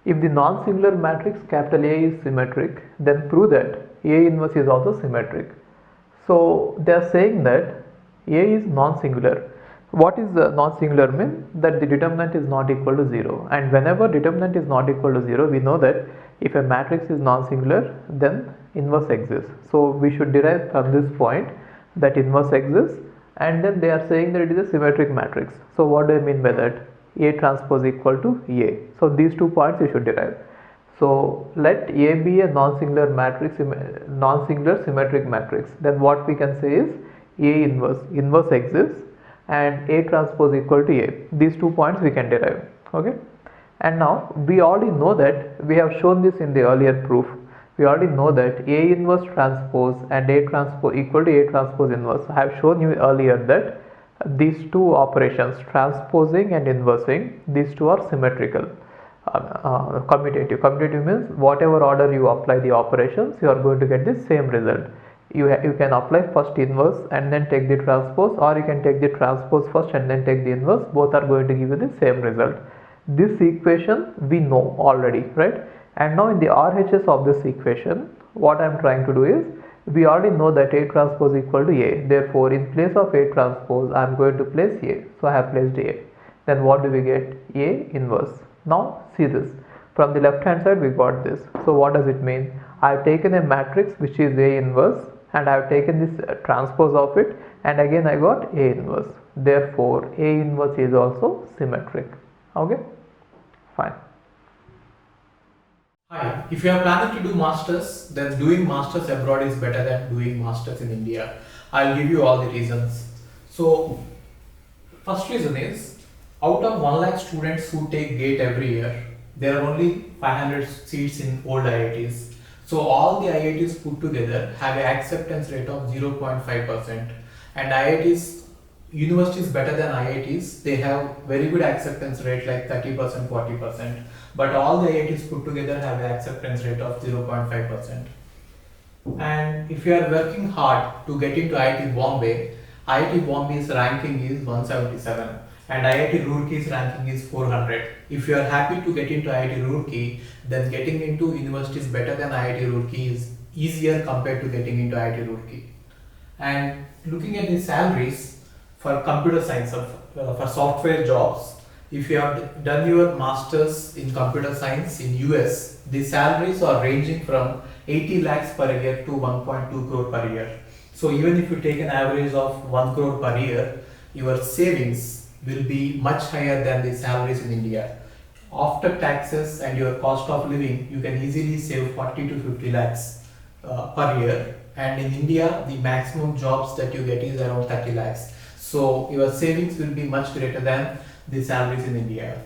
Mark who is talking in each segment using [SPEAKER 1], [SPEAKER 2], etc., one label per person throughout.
[SPEAKER 1] If the non-singular matrix capital A is symmetric, then prove that A inverse is also symmetric. So they are saying that A is non-singular. What is non-singular mean? That the determinant is not equal to 0, and whenever determinant is not equal to 0, we know that if a matrix is non-singular, then inverse exists. So we should derive from this point that inverse exists, and then they are saying that it is a symmetric matrix. So what do I mean by that? A transpose equal to A. So these 2 points you should derive. So let A be a non-singular matrix, non-singular symmetric matrix. Then what we can say is A inverse exists, and A transpose equal to A. These 2 points we can derive. Okay. And now we already know that, we have shown this in the earlier proof. We already know that A inverse transpose and A transpose equal to A transpose inverse. I have shown you earlier that these 2 operations, transposing and inversing, these 2 are symmetrical. Commutative. Commutative means whatever order you apply the operations, you are going to get the same result. You can apply first inverse and then take the transpose, or you can take the transpose first and then take the inverse. Both are going to give you the same result. This equation we know already, right? And now in the RHS of this equation, what I am trying to do is, we already know that A transpose equal to A. Therefore, in place of A transpose, I am going to place A. So I have placed A. Then what do we get? A inverse. Now see this. From the left hand side we got this. So what does it mean? I have taken a matrix which is A inverse, and I have taken this transpose of it, and again I got A inverse. Therefore A inverse is also symmetric. Okay, fine.
[SPEAKER 2] Hi, if you are planning to do masters, then doing masters abroad is better than doing masters in India. I'll give you all the reasons. So first reason is, out of 1 lakh students who take GATE every year, there are only 500 seats in old IITs. So all the IITs put together have an acceptance rate of 0.5%, and IITs, universities better than IITs, they have very good acceptance rate like 30%, 40%, but all the IITs put together have an acceptance rate of 0.5%. And if you are working hard to get into IIT Bombay's ranking is 177. And IIT Roorkee's ranking is 400. If you are happy to get into IIT Roorkee, then getting into universities better than IIT Roorkee is easier compared to getting into IIT Roorkee. And looking at the salaries for computer science, for software jobs, if you have done your masters in computer science in US, the salaries are ranging from 80 lakhs per year to 1.2 crore per year. So even if you take an average of 1 crore per year, your savings will be much higher than the salaries in India. After taxes and your cost of living, you can easily save 40 to 50 lakhs per year. And in India, the maximum jobs that you get is around 30 lakhs. So your savings will be much greater than the salaries in India.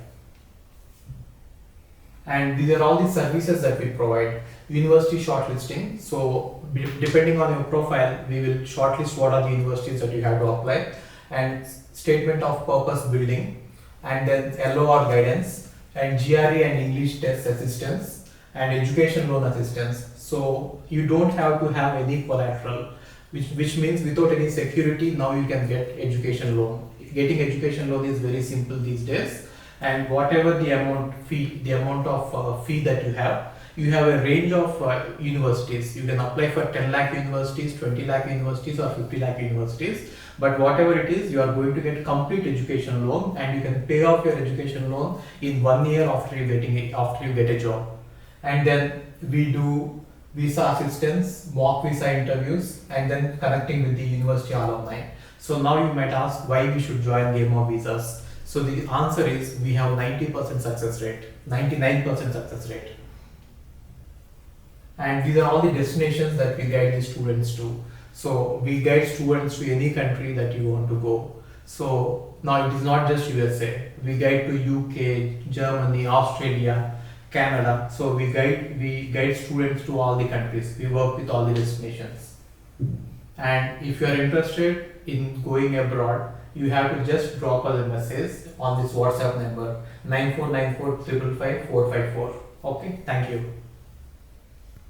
[SPEAKER 2] And these are all the services that we provide. University shortlisting. So depending on your profile, we will shortlist what are the universities that you have to apply. And statement of purpose building, and then LOR guidance, and GRE and English test assistance, and education loan assistance. So you don't have to have any collateral, which means without any security, now you can get education loan. Getting education loan is very simple these days, and whatever the amount of fee that you have a range of universities. You can apply for 10 lakh universities, 20 lakh universities, or 50 lakh universities. But whatever it is, you are going to get complete education loan, and you can pay off your education loan in 1 year after you get a job. And then we do visa assistance, mock visa interviews, and then connecting with the university alumni. So now you might ask why we should join Game of Visas. So the answer is, we have 90% success rate, 99% success rate. And these are all the destinations that we guide the students to. So we guide students to any country that you want to go. So now it is not just USA. We guide to UK, Germany, Australia, Canada. So we guide students to all the countries. We work with all the destinations. And if you are interested in going abroad, you have to just drop us a message on this WhatsApp number 9494 555 454. Okay, thank you.